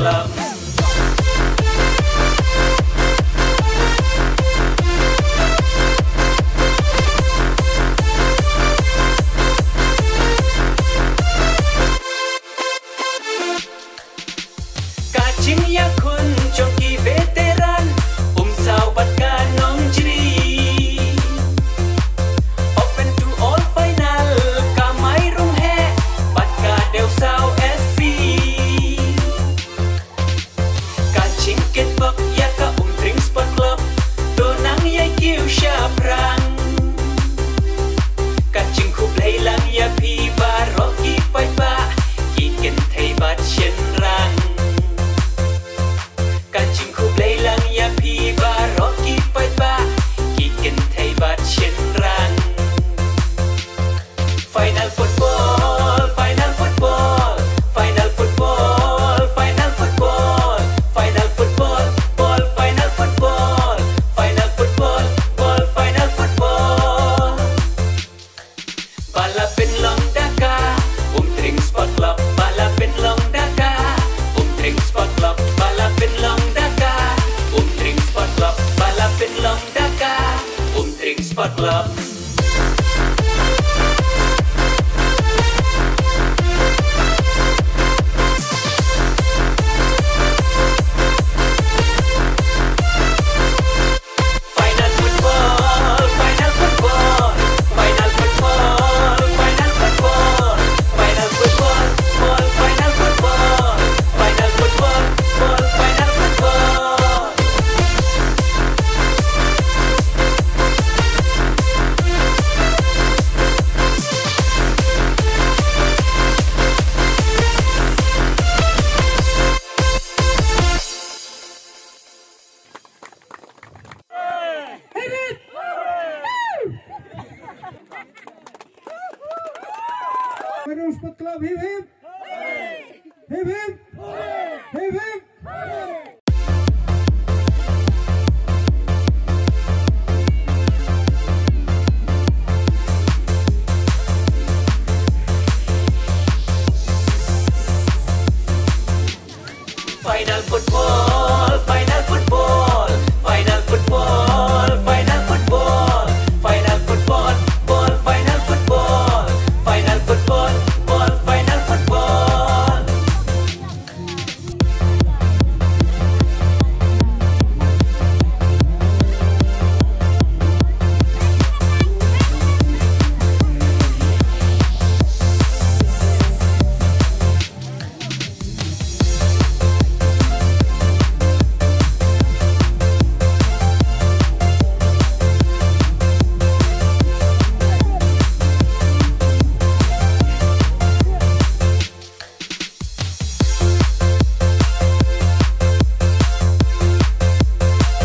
Club. Kacing Yakun joki veteran saubat kanong jiri open to all final kamay rung he bat ka deu sao SC kaching ket bak ya ka Drink Sport Club to nang yai kiu sha prang kaching khu play lang ya pi ba rocky pai ba ki ken thei bat chen rang kaching khu play lang ya pi ba rocky pai ba ki ken thei bat chen rang final football final football final football final football final football ball final football final football ball final football bala pen long daka Drink Sport Club bala pen long daka Drink Sport Club bala pen long daka Drink Sport Club bala pen long daka Drink Sport Club. Drink Sport Club, hip hip!